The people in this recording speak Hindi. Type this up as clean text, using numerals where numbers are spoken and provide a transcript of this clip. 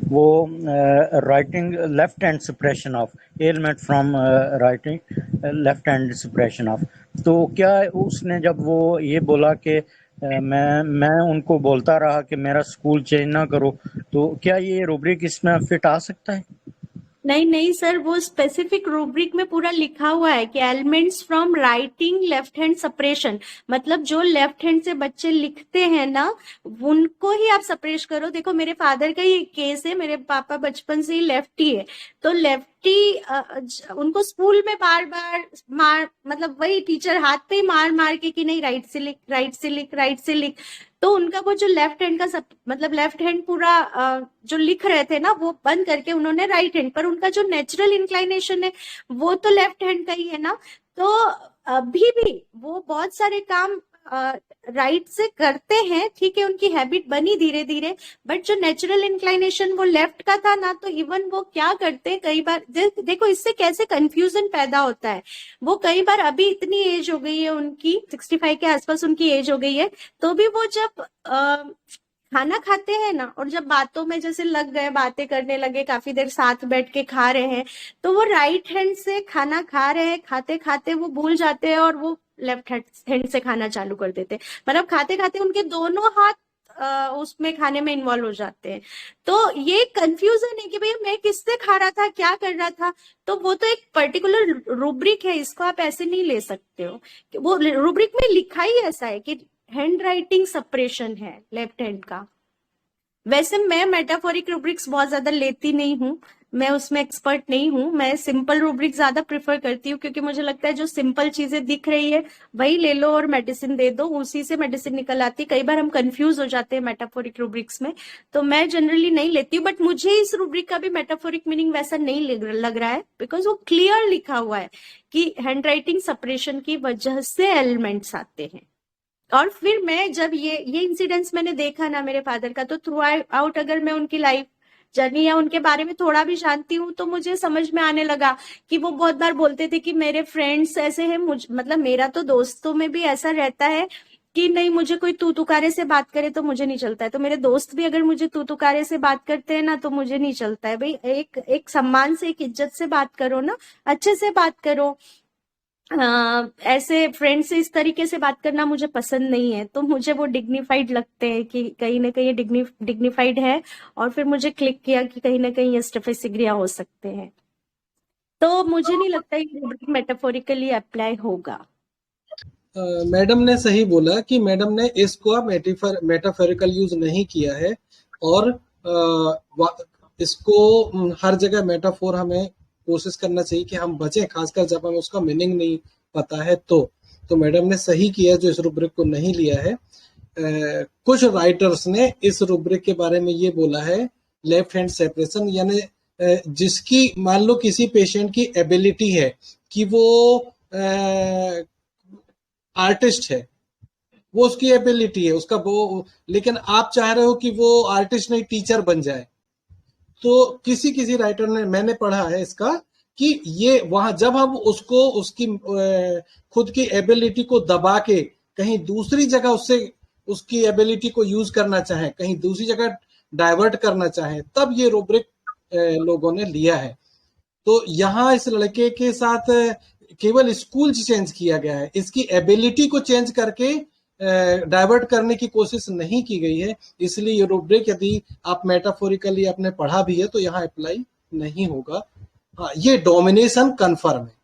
वो writing left hand suppression of element from writing left hand suppression of. तो क्या उसने जब वो ये बोला कि मैं उनको बोलता रहा कि मेरा स्कूल चेंज ना करो, तो क्या ये रूब्रिक इसमें फिट आ सकता है? नहीं नहीं सर, वो स्पेसिफिक रूब्रिक में पूरा लिखा हुआ है कि elements from writing left hand separation, मतलब जो लेफ्ट हैंड से बच्चे लिखते हैं ना, उनको ही आप सप्रेश करो। देखो मेरे फादर का ही केस है, मेरे पापा बचपन से ही लेफ्टी है, तो लेफ्टी उनको स्कूल में बार बार मार, मतलब वही टीचर हाथ पे ही मार मार के कि नहीं राइट से लिख, राइट से लिख, राइट से लिख। तो उनका वो जो लेफ्ट हैंड का सब, मतलब लेफ्ट हैंड पूरा जो लिख रहे थे ना वो बंद करके उन्होंने राइट हैंड, पर उनका जो नेचुरल इंक्लाइनेशन है वो तो लेफ्ट हैंड का ही है ना। तो अभी भी वो बहुत सारे काम राइट से करते हैं, ठीक है, उनकी हैबिट बनी धीरे धीरे, बट जो नेचुरल इंक्लाइनेशन वो लेफ्ट का था ना, तो इवन वो क्या करते हैं कई बार, देखो इससे कैसे कंफ्यूजन पैदा होता है। वो कई बार, अभी इतनी एज हो गई है उनकी, 65 के आसपास उनकी एज हो गई है, तो भी वो जब खाना खाते हैं ना, और जब बातों में जैसे लग गए, बातें करने लगे, काफी देर साथ बैठ के खा रहे हैं, तो वो राइट हैंड से खाना खा रहे हैं, खाते खाते वो भूल जाते हैं और वो लेफ्ट हैंड से खाना चालू कर देते हैं। मतलब खाते खाते उनके दोनों हाथ उसमें खाने में इन्वॉल्व हो जाते हैं। तो ये कंफ्यूजन है कि भैया मैं किससे खा रहा था, क्या कर रहा था। तो वो तो एक पर्टिकुलर रूब्रिक है, इसको आप ऐसे नहीं ले सकते हो। वो रूब्रिक में लिखा ही ऐसा है कि हैंड राइटिंग सपरेशन है लेफ्ट हैंड का। वैसे मैं मेटाफोरिक रूब्रिक्स बहुत ज्यादा लेती नहीं हूँ, मैं उसमें एक्सपर्ट नहीं हूँ, मैं सिंपल रूब्रिक ज्यादा प्रेफर करती हूँ, क्योंकि मुझे लगता है जो सिंपल चीजें दिख रही है वही ले लो और मेडिसिन दे दो, उसी से मेडिसिन निकल आती है। कई बार हम कंफ्यूज हो जाते हैं मेटाफोरिक रूब्रिक्स में, तो मैं जनरली नहीं लेती हूँ। बट मुझे इस रूब्रिक का भी मेटाफोरिक मीनिंग वैसा नहीं लग रहा है, बिकॉज वो क्लियर लिखा हुआ है कि हैंड राइटिंग सेपरेशन की वजह से एलिमेंट्स आते हैं। और फिर मैं जब ये इंसिडेंट्स मैंने देखा ना मेरे फादर का, तो थ्रू आउट अगर मैं उनकी लाइफ जर्नी या उनके बारे में थोड़ा भी जानती हूँ, तो मुझे समझ में आने लगा कि वो बहुत बार बोलते थे कि मेरे फ्रेंड्स ऐसे हैं, मतलब मेरा तो दोस्तों में भी ऐसा रहता है कि नहीं, मुझे कोई तू तुकारे से बात करे तो मुझे नहीं चलता है, तो मेरे दोस्त भी अगर मुझे तू तुकारे से बात करते हैं ना तो मुझे नहीं चलता है। भाई एक एक सम्मान से, एक इज्जत से बात करो ना, अच्छे से बात करो। ऐसे फ्रेंड से इस तरीके से बात करना मुझे पसंद नहीं है, तो मुझे वो डिग्निफाइड लगते हैं कि कहीं ना कहीं डिग्निफाइड है। और फिर मुझे क्लिक किया कि कहीं ना कहीं ये स्टेफेसिग्रिया हो सकते हैं, तो मुझे नहीं लगता ये मेटाफोरिकली अप्लाई होगा। मैडम ने सही बोला कि मैडम ने इसको मेटाफोरिकल यूज नहीं किया है, और इसको हर जगह मेटाफोर हमें कोशिश करना चाहिए कि हम बचें, खासकर जब हमें उसका मीनिंग नहीं पता है। तो मैडम ने सही किया जो इस रूब्रिक को नहीं लिया है। कुछ राइटर्स ने इस रूब्रिक के बारे में ये बोला है, लेफ्ट हैंड सेपरेशन, यानी जिसकी मान लो किसी पेशेंट की एबिलिटी है कि वो आर्टिस्ट है, वो उसकी एबिलिटी है उसका वो, लेकिन आप चाह रहे हो कि वो आर्टिस्ट नहीं टीचर बन जाए। तो किसी किसी राइटर ने, मैंने पढ़ा है इसका, कि ये वहां जब हम उसको उसकी खुद की एबिलिटी को दबा के कहीं दूसरी जगह उससे उसकी एबिलिटी को यूज करना चाहें, कहीं दूसरी जगह डाइवर्ट करना चाहें, तब ये रूब्रिक लोगों ने लिया है। तो यहाँ इस लड़के के साथ केवल स्कूल चेंज किया गया है, इसकी एबिलिटी को चेंज करके डाइवर्ट करने की कोशिश नहीं की गई है। इसलिए ये रूब्रिक यदि आप मेटाफोरिकली आपने पढ़ा भी है तो यहाँ अप्लाई नहीं होगा। हाँ, ये डोमिनेशन कन्फर्म है।